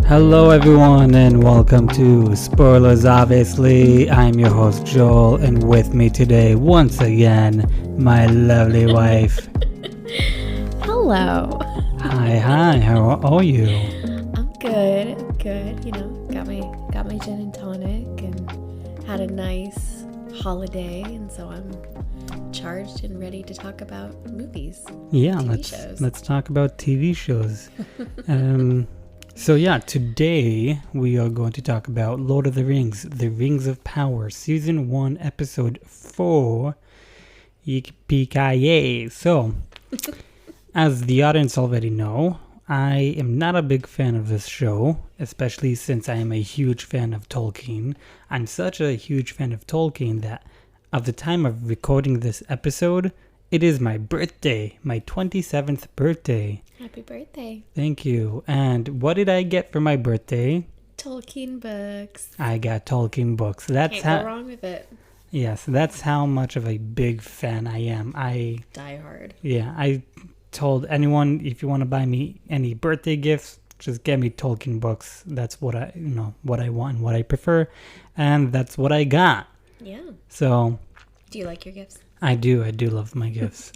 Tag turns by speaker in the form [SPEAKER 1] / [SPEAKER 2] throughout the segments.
[SPEAKER 1] Hello everyone and welcome to Spoilers Obviously. I'm your host Joel and with me today once again my lovely wife.
[SPEAKER 2] Hello.
[SPEAKER 1] Hi, how are you?
[SPEAKER 2] I'm good. You know, got my gin and tonic and had a nice holiday, and so I'm charged and ready to talk about movies.
[SPEAKER 1] Yeah,
[SPEAKER 2] TV shows.
[SPEAKER 1] let's talk about TV shows. So today we are going to talk about Lord of the Rings, The Rings of Power, Season 1, Episode 4, Yippee-ki-yay. So, as the audience already know, I am not a big fan of this show, especially since I am a huge fan of Tolkien. I'm such a huge fan of Tolkien that at the time of recording this episode, it is my birthday, my 27th birthday.
[SPEAKER 2] Happy birthday.
[SPEAKER 1] Thank you. And what did I get for my birthday?
[SPEAKER 2] Tolkien books.
[SPEAKER 1] I got Tolkien books.
[SPEAKER 2] Can't go wrong with it.
[SPEAKER 1] Yes, that's how much of a big fan I am.
[SPEAKER 2] Die hard.
[SPEAKER 1] Yeah, I told anyone, if you want to buy me any birthday gifts, just get me Tolkien books. That's what I want and what I prefer. And that's what I got.
[SPEAKER 2] Yeah.
[SPEAKER 1] So,
[SPEAKER 2] do you like your gifts?
[SPEAKER 1] I do love my gifts.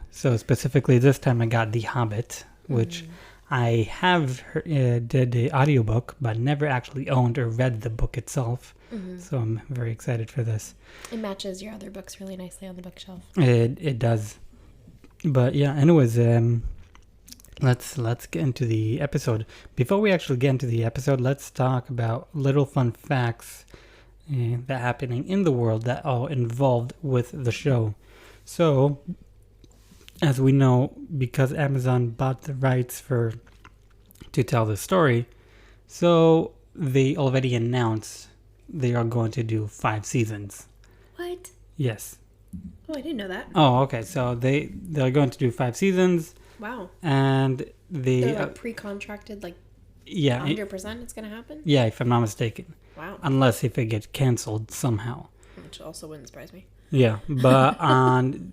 [SPEAKER 1] So specifically this time I got The Hobbit, which I have did the audiobook, but never actually owned or read the book itself. So I'm very excited for this.
[SPEAKER 2] It matches your other books really nicely on the bookshelf.
[SPEAKER 1] It does. But yeah, anyways, let's get into the episode. Before we actually get into the episode, let's talk about little fun facts that happening in the world that are involved with the show. So, as we know, because Amazon bought the rights to tell the story, so they already announced they are going to do 5 seasons.
[SPEAKER 2] What?
[SPEAKER 1] Yes.
[SPEAKER 2] Oh, I didn't know that.
[SPEAKER 1] Oh, okay. So they're going to do 5 seasons.
[SPEAKER 2] Wow.
[SPEAKER 1] And
[SPEAKER 2] they're like pre-contracted, like 100% it's going to happen?
[SPEAKER 1] Yeah, if I'm not mistaken.
[SPEAKER 2] Wow.
[SPEAKER 1] Unless if it gets canceled somehow.
[SPEAKER 2] Which also wouldn't surprise me.
[SPEAKER 1] Yeah, but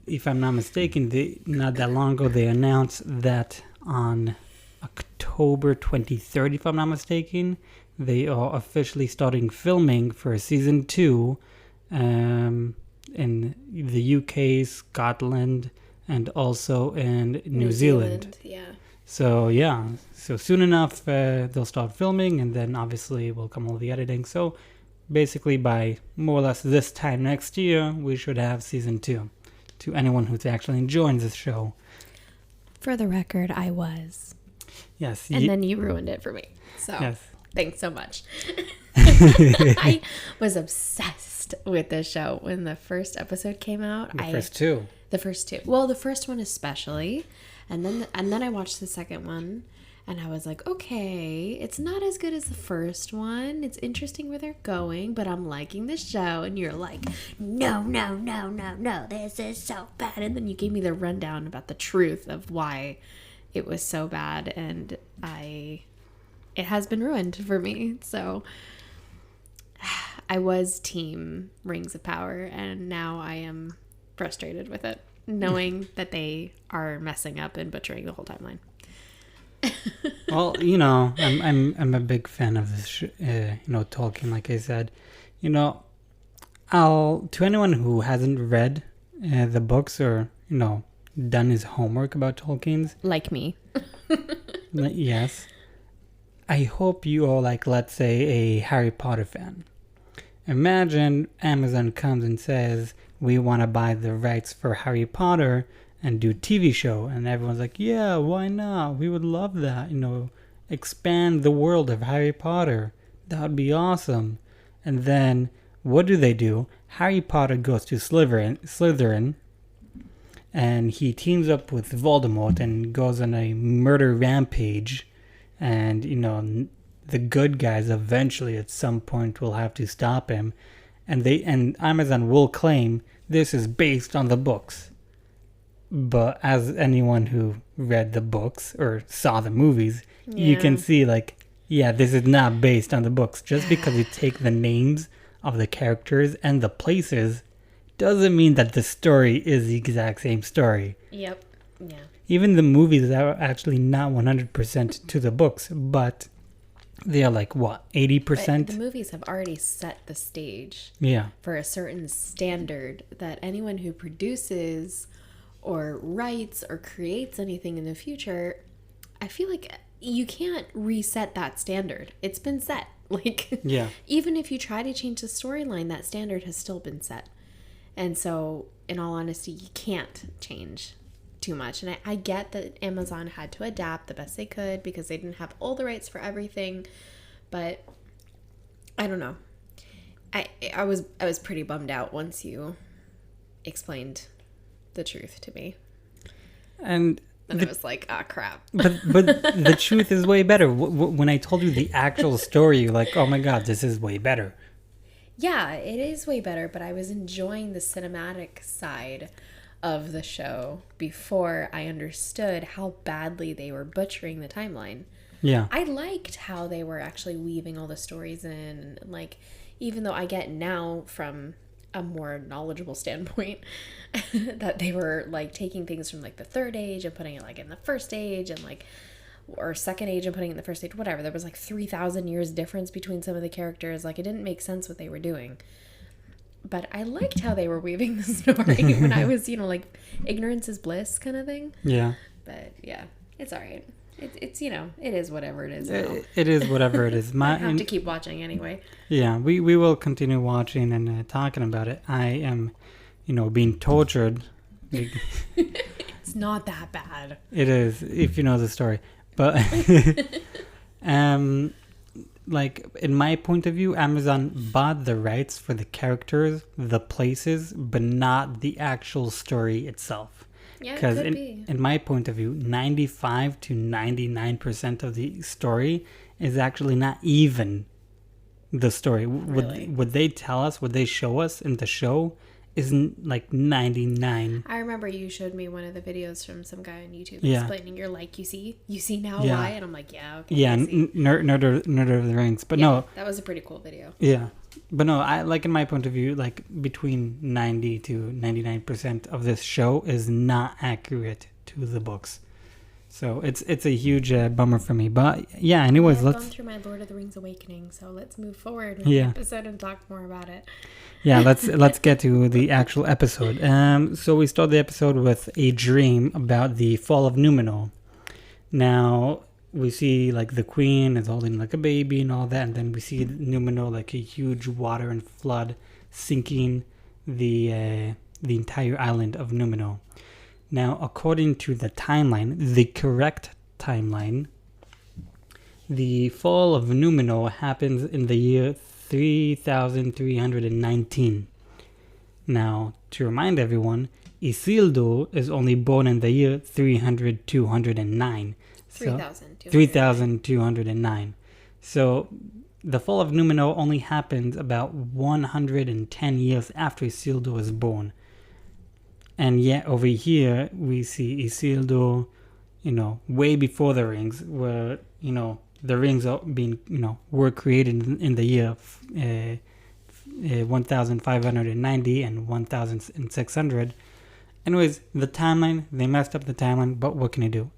[SPEAKER 1] if I'm not mistaken, not that long ago, they announced that on October 23rd, if I'm not mistaken, they are officially starting filming for season 2 in the UK, Scotland, and also in New Zealand.
[SPEAKER 2] Yeah.
[SPEAKER 1] So soon enough they'll start filming, and then obviously will come all the editing. So basically by more or less this time next year, we should have season 2 to anyone who's actually enjoying this show.
[SPEAKER 2] For the record, I was.
[SPEAKER 1] Yes.
[SPEAKER 2] And then you ruined it for me. So
[SPEAKER 1] yes.
[SPEAKER 2] Thanks so much. I was obsessed with this show when the first episode came out.
[SPEAKER 1] The first two.
[SPEAKER 2] Well, the first one especially. And then I watched the second one, and I was like, okay, it's not as good as the first one. It's interesting where they're going, but I'm liking the show. And you're like, no, this is so bad. And then you gave me the rundown about the truth of why it was so bad, and it has been ruined for me. So I was team Rings of Power, and now I am frustrated with it, knowing that they are messing up and butchering the whole timeline.
[SPEAKER 1] Well, I'm a big fan of this, Tolkien. Like I said, to anyone who hasn't read the books or done his homework about Tolkien's,
[SPEAKER 2] like me,
[SPEAKER 1] yes, I hope you are like, let's say, a Harry Potter fan. Imagine Amazon comes and says, we want to buy the rights for Harry Potter and do TV show. And everyone's like, yeah, why not? We would love that. Expand the world of Harry Potter. That would be awesome. And then what do? Harry Potter goes to Slytherin, and he teams up with Voldemort and goes on a murder rampage. And, the good guys eventually at some point will have to stop him. And Amazon will claim this is based on the books. But as anyone who read the books or saw the movies, you can see this is not based on the books. Just because you take the names of the characters and the places doesn't mean that the story is the exact same story.
[SPEAKER 2] Yep. Yeah.
[SPEAKER 1] Even the movies are actually not 100% to the books, but They are like, what,
[SPEAKER 2] But
[SPEAKER 1] 80%?
[SPEAKER 2] the movies have already set the stage
[SPEAKER 1] Yeah.
[SPEAKER 2] for a certain standard that anyone who produces or writes or creates anything in the future, I feel like you can't reset that standard. It's been set. Like,
[SPEAKER 1] Yeah.
[SPEAKER 2] even if you try to change the storyline, that standard has still been set. And so, in all honesty, you can't change too much. And I get that Amazon had to adapt the best they could because they didn't have all the rights for everything. But I don't know. I was pretty bummed out once you explained the truth to me.
[SPEAKER 1] And
[SPEAKER 2] I was like, ah, crap.
[SPEAKER 1] but the truth is way better. When I told you the actual story, you're like, oh my God, this is way better.
[SPEAKER 2] Yeah, it is way better, but I was enjoying the cinematic side of the show before I understood how badly they were butchering the timeline.
[SPEAKER 1] Yeah.
[SPEAKER 2] I liked how they were actually weaving all the stories in. Like, even though I get now from a more knowledgeable standpoint that they were like taking things from like the third age and putting it like in the first age and like, or second age and putting it in the first age, whatever. There was like 3,000 years difference between some of the characters. Like, it didn't make sense what they were doing. But I liked how they were weaving the story when I was, like, ignorance is bliss kind of thing.
[SPEAKER 1] Yeah.
[SPEAKER 2] But yeah, it's all right. It's it is whatever it is now.
[SPEAKER 1] It is whatever it is.
[SPEAKER 2] I have to keep watching anyway.
[SPEAKER 1] Yeah, we will continue watching and talking about it. I am, being tortured.
[SPEAKER 2] It's not that bad.
[SPEAKER 1] It is, if you know the story. But, like, in my point of view, Amazon bought the rights for the characters, the places, but not the actual story itself.
[SPEAKER 2] Yeah, it
[SPEAKER 1] Because
[SPEAKER 2] could be.
[SPEAKER 1] in my point of view, 95 to 99% of the story is actually not even the story.
[SPEAKER 2] Really?
[SPEAKER 1] What they tell us, what they show us in the show isn't like 99.
[SPEAKER 2] I remember you showed me one of the videos from some guy on YouTube
[SPEAKER 1] Yeah.
[SPEAKER 2] explaining. You're like, you see now
[SPEAKER 1] Yeah.
[SPEAKER 2] why? And I'm like, yeah, okay.
[SPEAKER 1] Yeah,
[SPEAKER 2] I see.
[SPEAKER 1] Nerd of the Rings. But
[SPEAKER 2] Yeah,
[SPEAKER 1] no,
[SPEAKER 2] that was a pretty cool video.
[SPEAKER 1] yeah. But no, I like in my point of view, like between 90 to 99% of this show is not accurate to the books. So it's a huge bummer for me. But yeah, anyways,
[SPEAKER 2] I've
[SPEAKER 1] let's
[SPEAKER 2] gone through my Lord of the Rings awakening, so let's move forward with
[SPEAKER 1] Yeah.
[SPEAKER 2] the episode and talk more about it.
[SPEAKER 1] let's get to the actual episode. So we start the episode with a dream about the fall of Numenor. Now we see like the queen is holding like a baby and all that, and then we see Numenor like a huge water and flood sinking the entire island of Numenor. Now, according to the timeline, the correct timeline, the fall of Numenor happens in the year 3319. Now, to remind everyone, Isildur is only born in the year 209. 3,209. So, the fall of Numenor only happened about 110 years after Isildur was born. And yet, over here, we see Isildur, way before the rings, where, the rings are being, were created in the year 1590 and 1600. Anyways, the timeline, they messed up the timeline, but what can you do?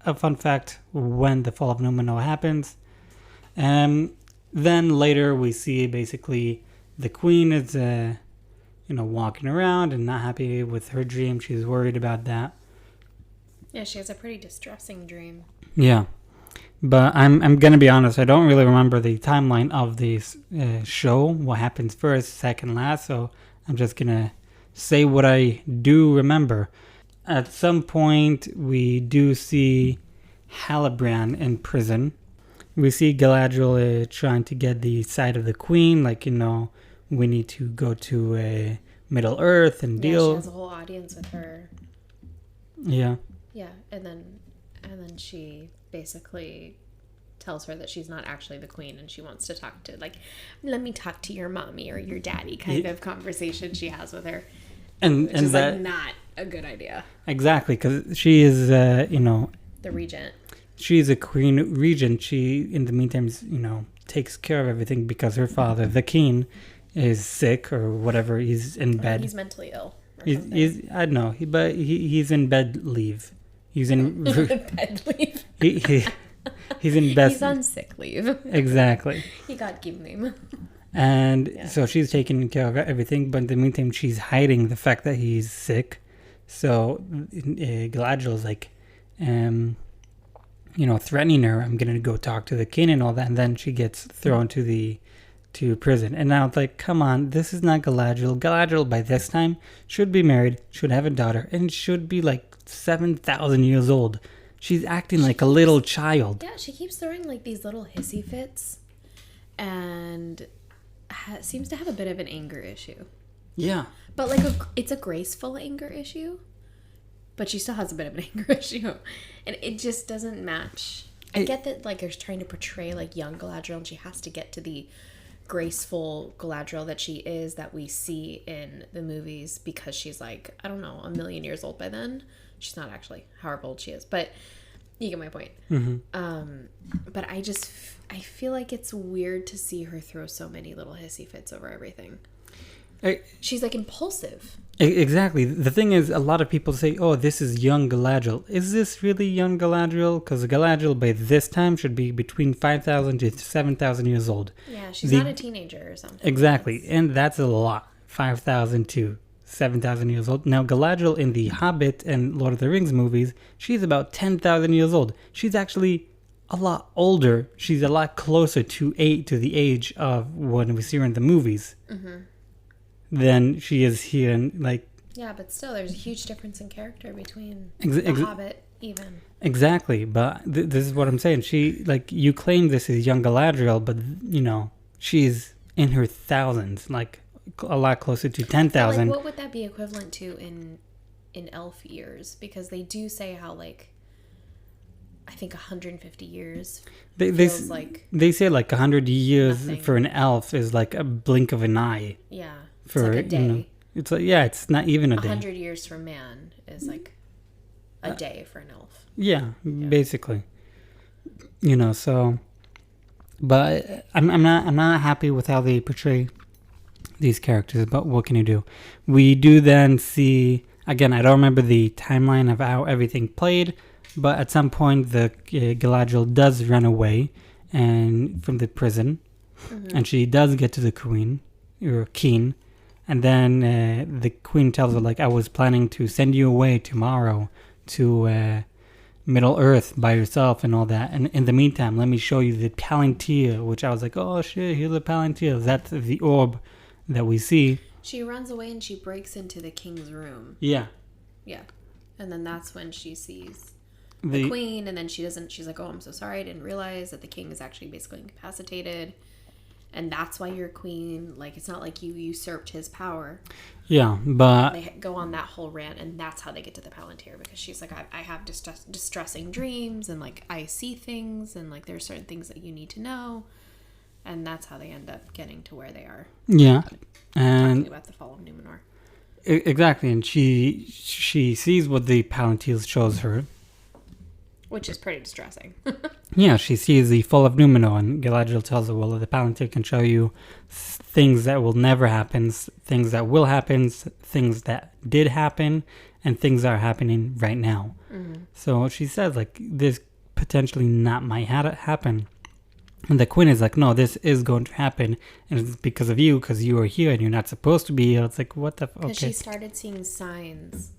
[SPEAKER 1] A fun fact, when the fall of Numenor happens, then later we see basically the queen is, walking around and not happy with her dream. She's worried about that.
[SPEAKER 2] Yeah, she has a pretty distressing dream.
[SPEAKER 1] Yeah. But I'm gonna be honest, I don't really remember the timeline of this show, what happens first, second, last, so I'm just gonna say what I do remember. At some point, we do see Halbrand in prison. We see Galadriel trying to get the side of the queen, like, we need to go to Middle Earth and deal.
[SPEAKER 2] Yeah, she has a whole audience with her.
[SPEAKER 1] Yeah.
[SPEAKER 2] Yeah, and then she basically tells her that she's not actually the queen and she wants to talk to, like, let me talk to your mommy or your daddy kind of conversation she has with her.
[SPEAKER 1] And
[SPEAKER 2] Which is
[SPEAKER 1] that,
[SPEAKER 2] like not a good idea.
[SPEAKER 1] Exactly, because she is,
[SPEAKER 2] The regent.
[SPEAKER 1] She's a queen regent. She, in the meantime, takes care of everything because her father, the king, is sick or whatever. He's in bed.
[SPEAKER 2] He's mentally ill.
[SPEAKER 1] He's I don't know, he's in bed leave. He's in
[SPEAKER 2] bed leave.
[SPEAKER 1] He's in best.
[SPEAKER 2] He's on sick leave.
[SPEAKER 1] Exactly.
[SPEAKER 2] He got Gimlim.
[SPEAKER 1] And so she's taking care of everything, but in the meantime, she's hiding the fact that he's sick. So Galadriel's like, threatening her. I'm gonna go talk to the king and all that, and then she gets thrown to prison. And now it's like, come on, this is not Galadriel. Galadriel by this time should be married, should have a daughter, and should be like 7,000 years old. She's acting like a little child.
[SPEAKER 2] Yeah, she keeps throwing like these little hissy fits, and seems to have a bit of an anger issue.
[SPEAKER 1] Yeah.
[SPEAKER 2] But like it's a graceful anger issue, but she still has a bit of an anger issue, and it just doesn't match. I get that like they're trying to portray like young Galadriel, and she has to get to the graceful Galadriel that she is, that we see in the movies, because she's like, I don't know, 1,000,000 years old by then. She's not actually, however old she is, but you get my point. But I feel like it's weird to see her throw so many little hissy fits over everything. She's like impulsive.
[SPEAKER 1] Exactly. The thing is, a lot of people say, oh, this is young Galadriel. Is this really young Galadriel? Because Galadriel by this time should be between 5,000 to 7,000 years old.
[SPEAKER 2] Yeah, she's not a teenager or something.
[SPEAKER 1] Exactly. And that's a lot. 5,000 to 7,000 years old. Now, Galadriel in the Hobbit and Lord of the Rings movies, she's about 10,000 years old. She's actually a lot older. She's a lot closer to the age of when we see her in the movies than she is here. And like,
[SPEAKER 2] yeah, but still, there's a huge difference in character between the Hobbit even.
[SPEAKER 1] Exactly, but this is what I'm saying. She, like, you claim this is young Galadriel, but she's in her thousands, like a lot closer to 10,000.
[SPEAKER 2] Like, what would that be equivalent to in elf years? Because they do say how, like, I think 150 years feels like...
[SPEAKER 1] They say, like, 100 years
[SPEAKER 2] nothing.
[SPEAKER 1] for an elf is like a blink of an eye.
[SPEAKER 2] Yeah, it's
[SPEAKER 1] for,
[SPEAKER 2] like a day.
[SPEAKER 1] It's like, yeah, it's not even a day.
[SPEAKER 2] 100 years for man is like a day for an elf.
[SPEAKER 1] Yeah, basically. So... But I'm not happy with how they portray these characters, but what can you do? We do then see, again, I don't remember the timeline of how everything played, but at some point the Galadriel does run away from the prison, and she does get to the queen, or king, and then the queen tells her, like, I was planning to send you away tomorrow to Middle Earth by yourself and all that, and in the meantime, let me show you the Palantir, which I was like, oh shit, here's the Palantir. That's the orb that we see.
[SPEAKER 2] She runs away and she breaks into the king's room.
[SPEAKER 1] Yeah.
[SPEAKER 2] And then that's when she sees the queen, and then she's like, oh, I'm so sorry, I didn't realize that the king is actually basically incapacitated, and that's why you're queen. Like, it's not like you usurped his power.
[SPEAKER 1] Yeah, but...
[SPEAKER 2] They go on that whole rant, and that's how they get to the Palantir, because she's like, I have distressing dreams, and, like, I see things, and, like, there's certain things that you need to know, and that's how they end up getting to where they are.
[SPEAKER 1] Yeah,
[SPEAKER 2] and... Talking about the fall of Numenor.
[SPEAKER 1] Exactly, and she sees what the Palantir shows her.
[SPEAKER 2] Which is pretty distressing.
[SPEAKER 1] Yeah, she sees the fall of Numenor, and Galadriel tells her, well, the Palantir can show you things that will never happen, things that will happen, things that did happen, and things that are happening right now. So she says, like, this potentially not might happen. And the queen is like, no, this is going to happen, and it's because of you, because you are here, and you're not supposed to be here. It's like, what the... Okay.
[SPEAKER 2] Because she started seeing signs,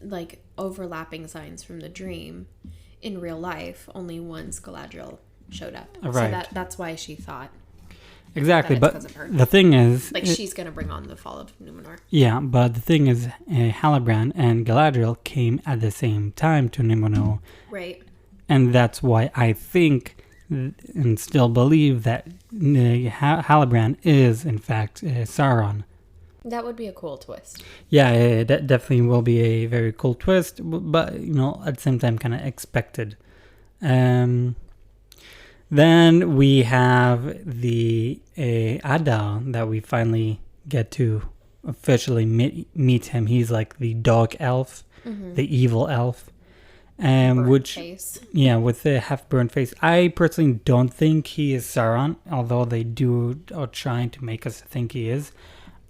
[SPEAKER 2] like, overlapping signs from the dream in real life, only once Galadriel showed up.
[SPEAKER 1] Right.
[SPEAKER 2] So that's why she thought.
[SPEAKER 1] Exactly,
[SPEAKER 2] that
[SPEAKER 1] but
[SPEAKER 2] it's 'cause of her.
[SPEAKER 1] The thing is...
[SPEAKER 2] Like, she's going to bring on the fall of Numenor.
[SPEAKER 1] Yeah, but the thing is, Halbrand and Galadriel came at the same time to Numenor.
[SPEAKER 2] Right.
[SPEAKER 1] And that's why I think and still believe that Halbrand is, in fact, Sauron.
[SPEAKER 2] That would be a cool twist.
[SPEAKER 1] Yeah, that definitely will be a very cool twist, but, at the same time, kind of expected. Then we have the Adar that we finally get to officially meet him. He's like the dark elf, the evil elf.
[SPEAKER 2] Face.
[SPEAKER 1] Yeah, with the half-burned face. I personally don't think he is Sauron, although they are trying to make us think he is.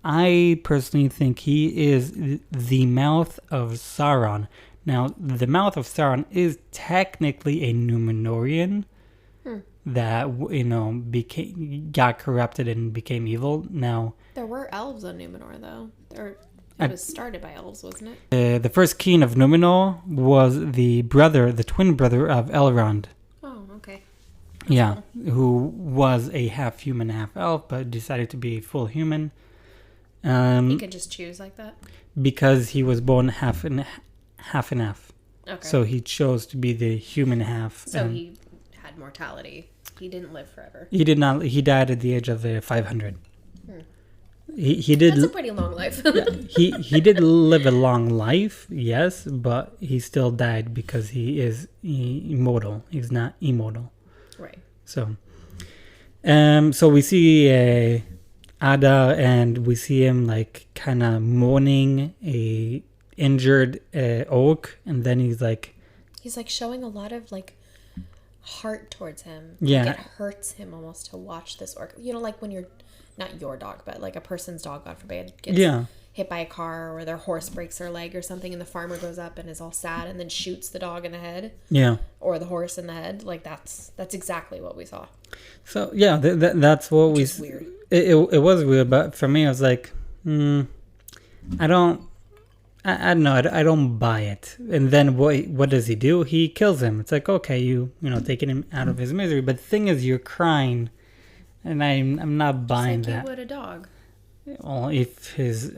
[SPEAKER 1] I personally think he is the mouth of Sauron, Now, the Mouth of Sauron is technically a Numenorian that, got corrupted and became evil. Now,
[SPEAKER 2] There were elves on Numenor, though. It was started by elves, wasn't it?
[SPEAKER 1] the first king of Numenor was the twin brother of Elrond.
[SPEAKER 2] Oh, okay.
[SPEAKER 1] Yeah, who was a half human, half elf, but decided to be full human.
[SPEAKER 2] He could just choose like that?
[SPEAKER 1] Because he was born half and half.
[SPEAKER 2] Okay.
[SPEAKER 1] So he chose to be the human half.
[SPEAKER 2] So he had mortality. He didn't live forever.
[SPEAKER 1] He did not. He died at the age of 500. He did.
[SPEAKER 2] That's a pretty long life.
[SPEAKER 1] he did live a long life, yes, but he still died because he is immortal. He's not immortal.
[SPEAKER 2] Right.
[SPEAKER 1] So we see Adar, and we see him like kind of mourning a injured orc, and then he's like
[SPEAKER 2] showing a lot of like heart towards him.
[SPEAKER 1] Yeah.
[SPEAKER 2] Like, it hurts him almost to watch this orc. Like when you're not your dog, but like a person's dog, God forbid, gets hit by a car, or their horse breaks their leg or something, and the farmer goes up and is all sad and then shoots the dog in the head.
[SPEAKER 1] Yeah.
[SPEAKER 2] Or the horse in the head. Like that's exactly what we saw.
[SPEAKER 1] So yeah, that's what we.
[SPEAKER 2] It's weird.
[SPEAKER 1] It was weird, but for me, I was like, I don't know, I don't buy it. And then what does he do? He kills him. It's like, okay, you taking him out of his misery, but the thing is, you're crying. And I'm not buying
[SPEAKER 2] Just like
[SPEAKER 1] that.
[SPEAKER 2] you would a dog.
[SPEAKER 1] Well, if his,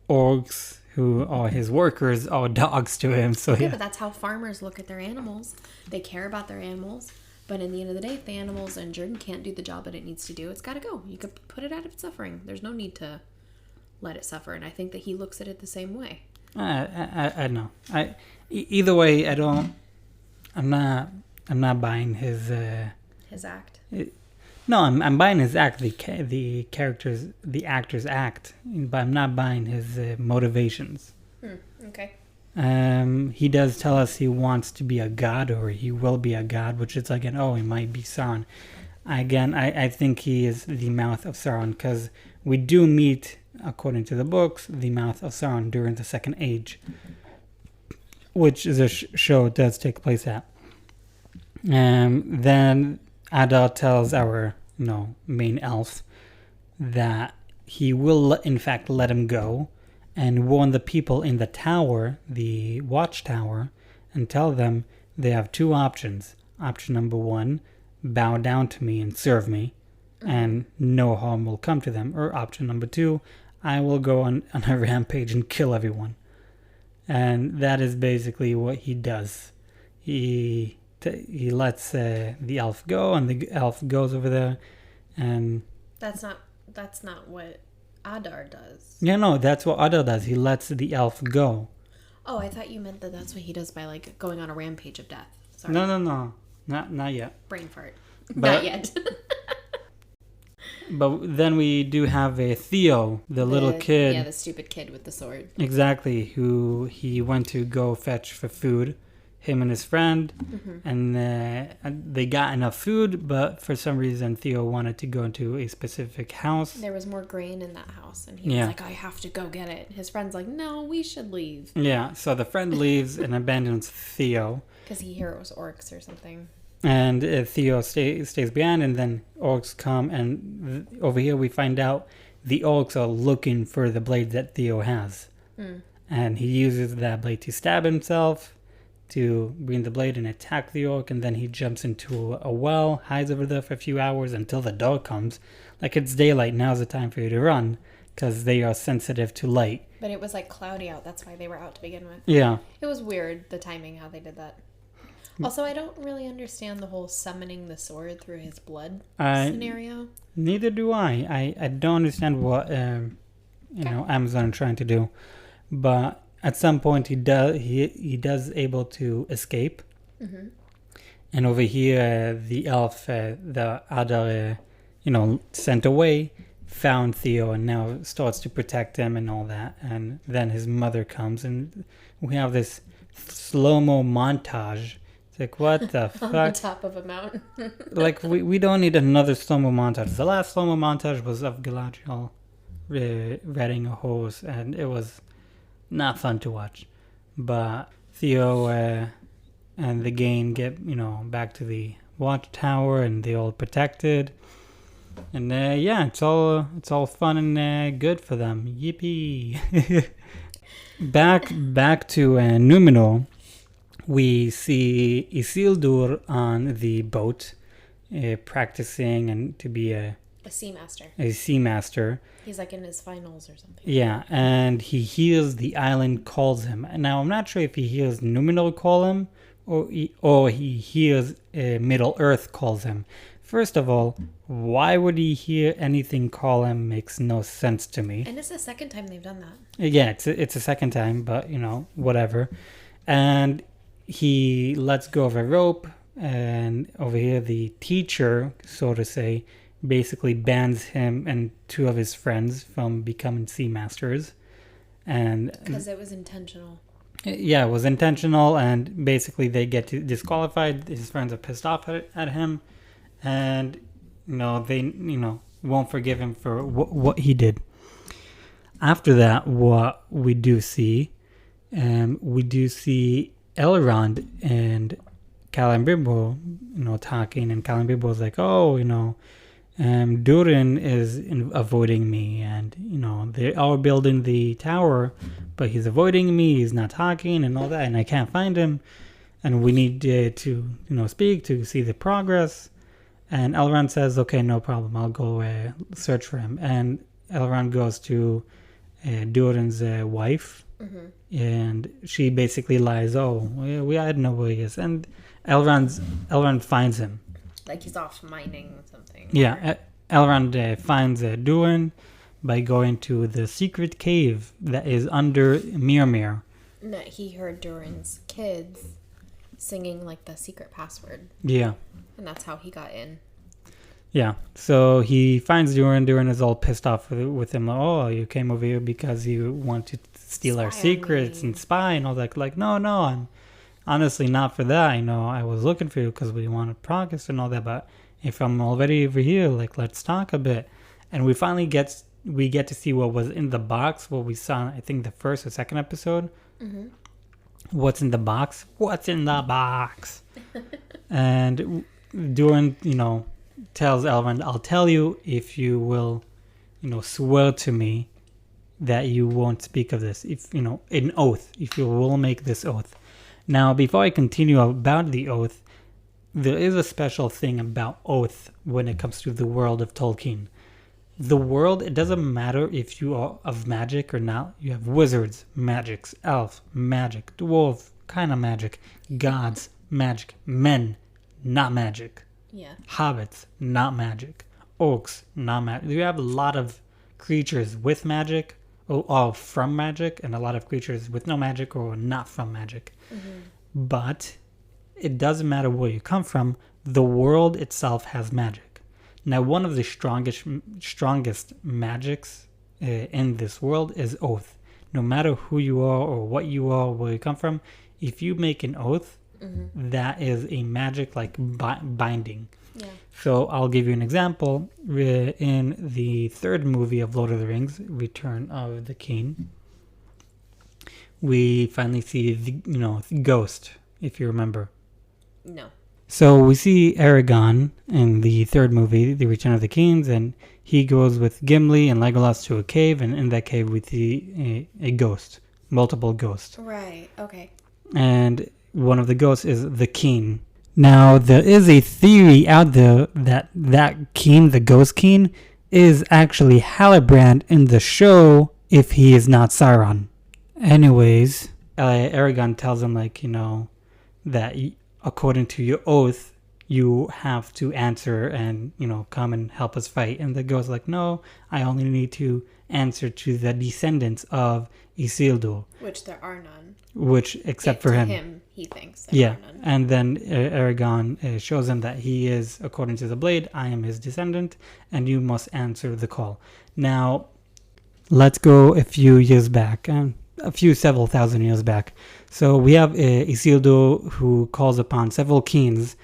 [SPEAKER 1] orcs who are his workers are dogs to him, so
[SPEAKER 2] Yeah, but that's how farmers look at their animals. They care about their animals, but in the end of the day, if the animal's injured and can't do the job that it needs to do, it's got to go. You could put it out of its suffering. There's no need to let it suffer, and I think that he looks at it the same way.
[SPEAKER 1] I know. Either way, I'm not buying his
[SPEAKER 2] act.
[SPEAKER 1] No, I'm buying his act, the actor's act, but I'm not buying his motivations.
[SPEAKER 2] Okay.
[SPEAKER 1] He does tell us he wants to be a god, or he will be a god, which is again, he might be Sauron. Again, I think he is the Mouth of Sauron, because we do meet, according to the books, the Mouth of Sauron during the Second Age, which is a show does take place at. Then Adar tells our main elf that he will in fact let him go, and warn the people in the tower, the watchtower, and tell them they have two options. Option number 1, bow down to me and serve me, and no harm will come to them. Or option number 2, I will go on a rampage and kill everyone. And that is basically what he does. He lets the elf go, and the elf goes over there, and
[SPEAKER 2] that's not what Adar does.
[SPEAKER 1] Yeah, no, that's what Adar does. He lets the elf go.
[SPEAKER 2] Oh, I thought you meant that that's what he does by like going on a rampage of death. Sorry.
[SPEAKER 1] No, not yet.
[SPEAKER 2] Brain fart.
[SPEAKER 1] But,
[SPEAKER 2] not yet.
[SPEAKER 1] But then we do have a Theo, the little kid.
[SPEAKER 2] Yeah, the stupid kid with the sword.
[SPEAKER 1] Exactly, who he went to go fetch for food. Him and his friend, and they got enough food, but for some reason Theo wanted to go into a specific house.
[SPEAKER 2] There was more grain in that house, and he was like, I have to go get it. His friend's like, no, we should leave.
[SPEAKER 1] Yeah, so the friend leaves and abandons Theo.
[SPEAKER 2] Because he hears orcs or something.
[SPEAKER 1] And Theo stays behind, and then orcs come, and over here we find out the orcs are looking for the blade that Theo has. And he uses that blade to stab himself, to bring the blade and attack the orc, and then he jumps into a well, hides over there for a few hours until the dog comes. Like, it's daylight, now's the time for you to run, because they are sensitive to light.
[SPEAKER 2] But it was like cloudy out, that's why they were out to begin with.
[SPEAKER 1] Yeah.
[SPEAKER 2] It was weird, the timing, how they did that. Also, I don't really understand the whole summoning the sword through his blood scenario. Neither
[SPEAKER 1] do I. I don't understand what Amazon are trying to do, but at some point he does able to escape, and over here the elf, the other sent away, found Theo and now starts to protect him and all that. And then his mother comes, and we have this slow-mo montage. It's like, what the fuck?
[SPEAKER 2] On the top of a mountain.
[SPEAKER 1] Like, we don't need another slow-mo montage. The last slow-mo montage was of Galadriel riding a horse, and it was not fun to watch. But Theo and the gang get, back to the watchtower, and they all protected. And yeah, it's all fun and good for them. Yippee! back to Numenor. We see Isildur on the boat, practicing and to be a
[SPEAKER 2] seamaster.
[SPEAKER 1] A seamaster.
[SPEAKER 2] He's like in his finals or something.
[SPEAKER 1] Yeah, and he hears the island calls him. Now I'm not sure if he hears Numenor call him or he hears Middle Earth calls him. First of all, why would he hear anything call him? Makes no sense to me.
[SPEAKER 2] And it's the second time they've done that.
[SPEAKER 1] Yeah, it's a second time, but whatever. And he lets go of a rope, and over here the teacher, so to say, basically bans him and two of his friends from becoming sea masters. And
[SPEAKER 2] because it was intentional.
[SPEAKER 1] Yeah, it was intentional, and basically they get disqualified. His friends are pissed off at him, and they won't forgive him for what he did. After that, what we do see Elrond and Celebrimbor, talking, and Celebrimbor's like, Durin is avoiding me, and they are building the tower, but he's avoiding me. He's not talking and all that, and I can't find him. And we need to speak to see the progress. And Elrond says, "Okay, no problem. I'll go search for him." And Elrond goes to Durin's wife, and she basically lies. "Oh, I didn't know where he is." And Elrond finds him.
[SPEAKER 2] Like he's off mining something.
[SPEAKER 1] Yeah, Elrond finds Durin by going to the secret cave that is under Mimir.
[SPEAKER 2] No, he heard Durin's kids singing like the secret password.
[SPEAKER 1] Yeah.
[SPEAKER 2] And that's how he got in.
[SPEAKER 1] Yeah, so he finds Durin. Durin is all pissed off with him. "Oh, you came over here because you want to steal our secrets and spy and all that." Like, no, I'm honestly not for that. I was looking for you because we wanted progress and all that. But if I'm already over here, like, let's talk a bit. And we finally get to see what was in the box. What we saw, I think, the first or second episode. Mm-hmm. What's in the box? What's in the box? And Durin, tells Elrond, "I'll tell you if you will, swear to me that you won't speak of this. If, an oath, if you will make this oath." Now, before I continue about the oath, there is a special thing about oath when it comes to the world of Tolkien. The world, it doesn't matter if you are of magic or not. You have wizards, magics, elf, magic, dwarf, kind of magic, gods, magic, men, not magic.
[SPEAKER 2] Yeah.
[SPEAKER 1] Hobbits, not magic. Orcs, not magic. You have a lot of creatures with magic, or from magic, and a lot of creatures with no magic or not from magic. Mm-hmm. But it doesn't matter where you come from. The world itself has magic. Now, one of the strongest magics in this world is oath. No matter who you are or what you are, where you come from, if you make an oath, that is a magic like binding. Yeah. So I'll give you an example. In the third movie of Lord of the Rings, Return of the King, we finally see the ghost, if you remember.
[SPEAKER 2] No. So
[SPEAKER 1] we see Aragorn in the third movie, The Return of the Kings, and he goes with Gimli and Legolas to a cave, and in that cave we see a ghost, multiple ghosts.
[SPEAKER 2] Right, okay.
[SPEAKER 1] And one of the ghosts is the King. Now, there is a theory out there that King, the Ghost King, is actually Halbrand in the show if he is not Sauron. Anyways, Aragorn tells him, that according to your oath, you have to answer and, come and help us fight. And the ghost's like, "No, I only need to answer to the descendants of Isildur."
[SPEAKER 2] Which there are none.
[SPEAKER 1] Except for him.
[SPEAKER 2] Him, he thinks
[SPEAKER 1] there are none. And then Aragorn shows him that he is, according to the blade, "I am his descendant, and you must answer the call." Now, let's go a few years back, several thousand years back. So we have Isildur, who calls upon several kings.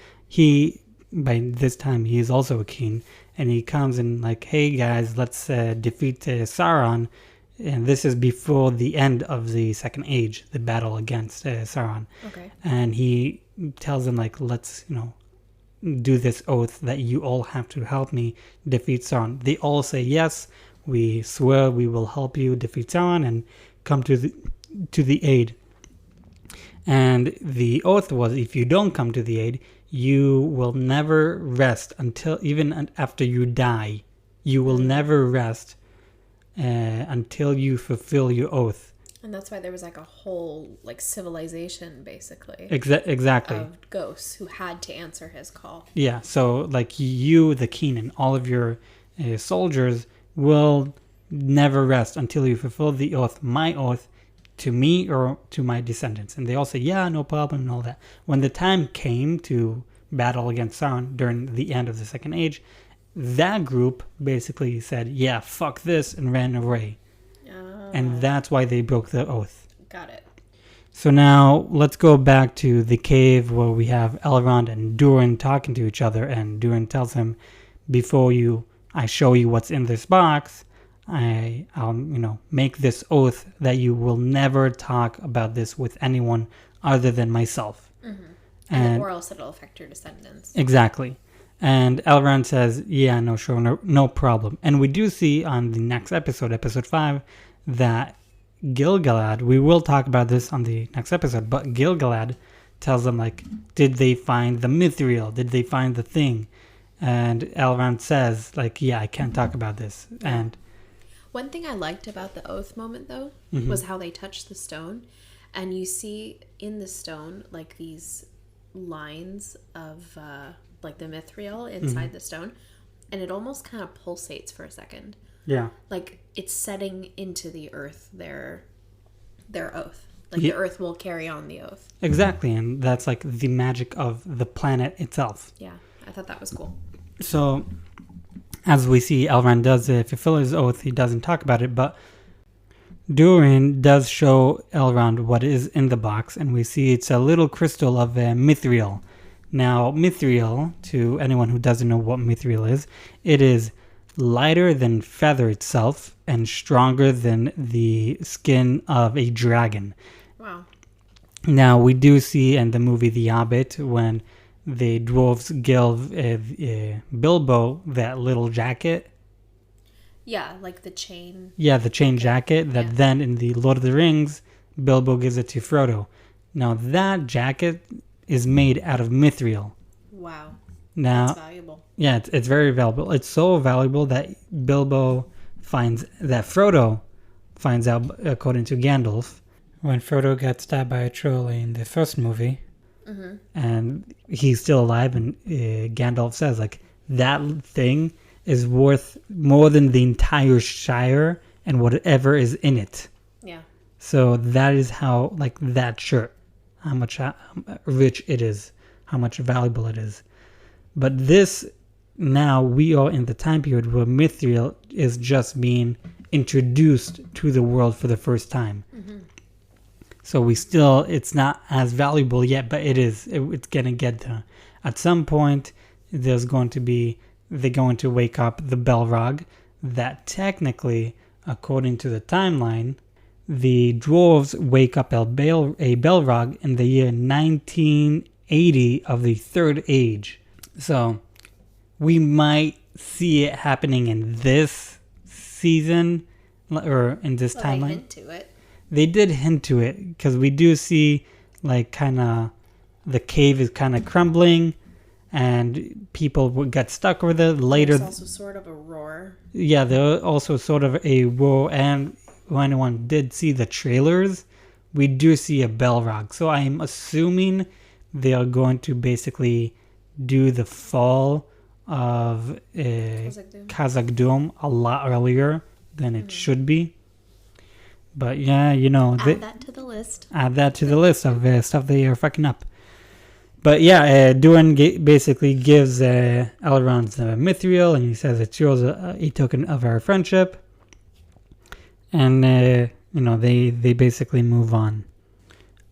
[SPEAKER 1] By this time, he is also a king, and he comes and "Hey guys, let's defeat Sauron. And this is before the end of the Second Age, the battle against Sauron.
[SPEAKER 2] Okay.
[SPEAKER 1] And he tells them, like, let's, do this oath that you all have to help me defeat Sauron. They all say, yes, we swear we will help you defeat Sauron and come to the aid. And the oath was, if you don't come to the aid, you will never rest until, even after you die, you will never rest until you fulfill your oath.
[SPEAKER 2] And that's why there was like a whole like civilization basically
[SPEAKER 1] Exactly.
[SPEAKER 2] of ghosts who had to answer his call.
[SPEAKER 1] Yeah, so like you, the king, and all of your soldiers will never rest until you fulfill the oath, my oath, to me or to my descendants. And they all say, yeah, no problem, and all that. When the time came to battle against Sauron during the end of the Second Age, that group basically said, yeah, fuck this, and ran away. And that's why they broke the oath.
[SPEAKER 2] Got it.
[SPEAKER 1] So now let's go back to the cave where we have Elrond and Durin talking to each other, and Durin tells him, before I show you what's in this box, I'll make this oath that you will never talk about this with anyone other than myself.
[SPEAKER 2] Mm-hmm. Or else it'll affect your descendants.
[SPEAKER 1] Exactly. And Elrond says, yeah, no, sure, no problem. And we do see on the next episode, episode 5, that Gil-galad, we will talk about this on the next episode, but Gil-galad tells them, like, did they find the mithril? Did they find the thing? And Elrond says, like, yeah, I can't talk about this. And
[SPEAKER 2] one thing I liked about the oath moment, though, was how they touched the stone. And you see in the stone, like, these lines of, like, the mithril inside the stone. And it almost kind of pulsates for a second.
[SPEAKER 1] Yeah.
[SPEAKER 2] Like, it's setting into the earth their oath. Like, the earth will carry on the oath.
[SPEAKER 1] Exactly, and that's, like, the magic of the planet itself.
[SPEAKER 2] Yeah, I thought that was cool.
[SPEAKER 1] So, as we see, Elrond does fulfill his oath. He doesn't talk about it, but Durin does show Elrond what is in the box, and we see it's a little crystal of mithril. Now, mithril, to anyone who doesn't know what mithril is, it is lighter than feather itself and stronger than the skin of a dragon.
[SPEAKER 2] Wow.
[SPEAKER 1] Now, we do see in the movie The Hobbit, when the dwarves give Bilbo that little jacket.
[SPEAKER 2] Yeah, like the chain.
[SPEAKER 1] Yeah, the chain jacket that then in the Lord of the Rings, Bilbo gives it to Frodo. Now, that jacket is made out of mithril.
[SPEAKER 2] Wow.
[SPEAKER 1] Now,
[SPEAKER 2] that's valuable.
[SPEAKER 1] Yeah, it's very valuable. It's so valuable that Frodo finds out, according to Gandalf, when Frodo got stabbed by a troll in the first movie, and he's still alive, and Gandalf says, like, that thing is worth more than the entire Shire and whatever is in it.
[SPEAKER 2] Yeah.
[SPEAKER 1] So that is how, like, that shirt, how much rich it is, how much valuable it is. But this, now we are in the time period where mithril is just being introduced to the world for the first time. Mm-hmm. So it's not as valuable yet, but it is. It's going to get there. At some point, they're going to wake up the Balrog, that technically, according to the timeline, the dwarves wake up a Balrog in the year 1980 of the Third Age. So we might see it happening in this season or in this timeline.
[SPEAKER 2] They hint to it.
[SPEAKER 1] They did hint to it because we do see, like, kind of the cave is kind of crumbling and people got stuck with it. Later,
[SPEAKER 2] there's also sort of a roar.
[SPEAKER 1] Yeah, there also sort of a roar. And when anyone did see the trailers, we do see a Balrog. So I'm assuming they are going to basically do the fall of Khazad-dûm a lot earlier than it should be. But yeah,
[SPEAKER 2] add that to the list.
[SPEAKER 1] Add that to the list of stuff they are fucking up. But yeah, Durin basically gives Elrond the mithril, and he says it's yours, a token of our friendship. And they basically move on.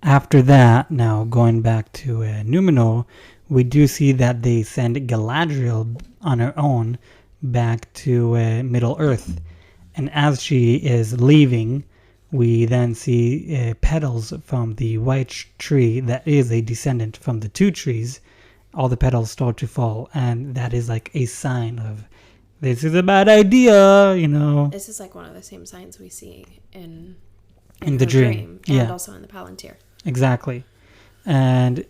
[SPEAKER 1] After that, now going back to Numenor, we do see that they send Galadriel on her own back to Middle Earth. And as she is leaving, we then see petals from the white tree that is a descendant from the two trees. All the petals start to fall, and that is like a sign of this is a bad idea, you know.
[SPEAKER 2] This is like one of the same signs we see in
[SPEAKER 1] the
[SPEAKER 2] her
[SPEAKER 1] dream.
[SPEAKER 2] and
[SPEAKER 1] Yeah.
[SPEAKER 2] also in the Palantir.
[SPEAKER 1] Exactly. And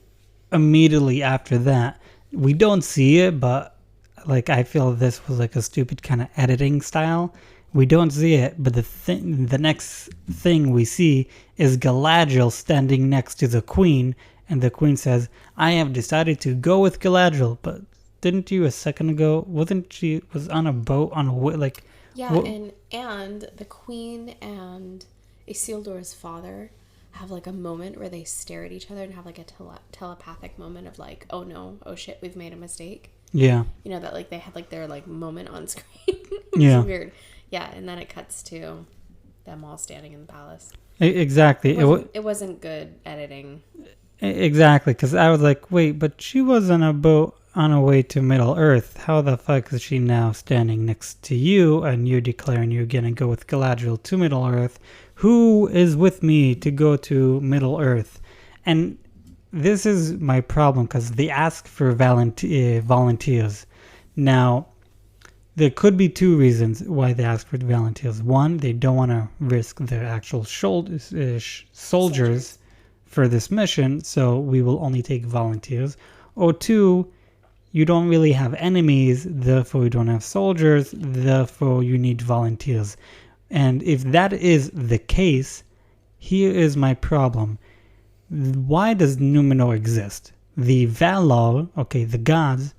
[SPEAKER 1] immediately after that, we don't see it, but like I feel this was like a stupid kind of editing style. We don't see it, but the next thing we see is Galadriel standing next to the queen, and the queen says, "I have decided to go with Galadriel." But didn't you a second ago? Wasn't she was on a boat on a like?
[SPEAKER 2] Yeah,
[SPEAKER 1] what-
[SPEAKER 2] and the queen and Isildur's father have like a moment where they stare at each other and have like a telepathic moment of like, oh no, oh shit, we've made a mistake.
[SPEAKER 1] Yeah.
[SPEAKER 2] You know, that like they had like their like moment on screen. It was
[SPEAKER 1] Yeah.
[SPEAKER 2] weird. Yeah, and then it cuts to them all standing in the palace.
[SPEAKER 1] Exactly.
[SPEAKER 2] It wasn't good editing.
[SPEAKER 1] Exactly, because I was like, wait, but she was on a boat on her way to Middle Earth. How the fuck is she now standing next to you and you're declaring you're going to go with Galadriel to Middle Earth? Who is with me to go to Middle Earth? And this is my problem, because they ask for volunteers. Now, there could be two reasons why they ask for volunteers. One, they don't want to risk their actual soldiers for this mission, so we will only take volunteers. Or two, you don't really have enemies, therefore you don't have soldiers, therefore you need volunteers. And if that is the case, here is my problem. Why does Numenor exist? The Valar, okay, the gods,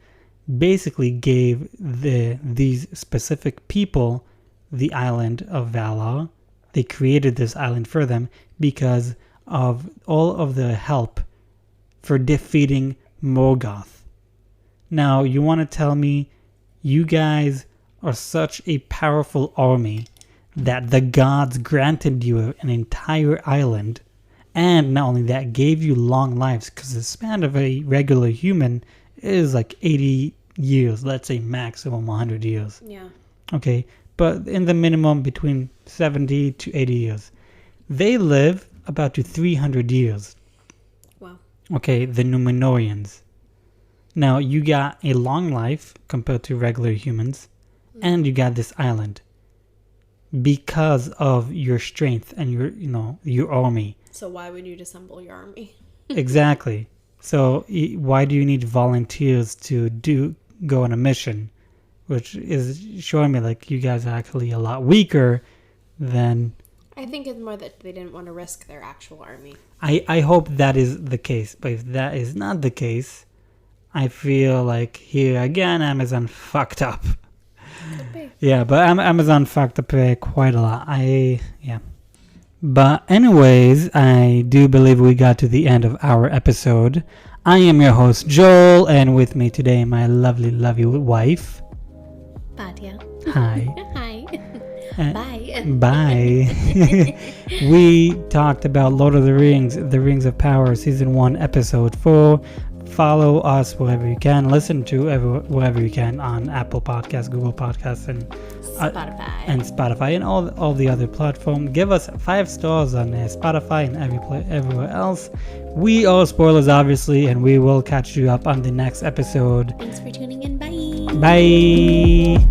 [SPEAKER 1] basically gave these specific people the island of Valar. They created this island for them because of all of the help for defeating Morgoth. Now, you want to tell me you guys are such a powerful army that the gods granted you an entire island, and not only that, gave you long lives, because the span of a regular human is like 80 years, let's say maximum 100 years.
[SPEAKER 2] Yeah.
[SPEAKER 1] Okay, but in the minimum between 70 to 80 years. They live about to 300 years.
[SPEAKER 2] Wow.
[SPEAKER 1] Okay, the Numenorians. Now, you got a long life compared to regular humans, and you got this island because of your strength and your army.
[SPEAKER 2] So why would you disassemble your army?
[SPEAKER 1] Exactly. So why do you need volunteers to go on a mission, which is showing me like you guys are actually a lot weaker than.
[SPEAKER 2] I think it's more that they didn't want to risk their actual army.
[SPEAKER 1] I hope that is the case, but if that is not the case, I feel like here again Amazon fucked up.
[SPEAKER 2] Could be.
[SPEAKER 1] Yeah, but Amazon fucked up quite a lot. Yeah. But anyways, I do believe we got to the end of our episode. I am your host, Joel, and with me today, my lovely wife.
[SPEAKER 2] Badia.
[SPEAKER 1] Hi.
[SPEAKER 2] Hi. Bye.
[SPEAKER 1] Bye. We talked about Lord of the Rings, The Rings of Power, Season 1, Episode 4. Follow us wherever you can. Listen to wherever you can on Apple Podcasts, Google Podcasts, and Spotify, and all the other platforms. Give us 5 stars on Spotify and everywhere else. We are spoilers, obviously, and we will catch you up on the next episode.
[SPEAKER 2] Thanks for tuning in. Bye.
[SPEAKER 1] Bye.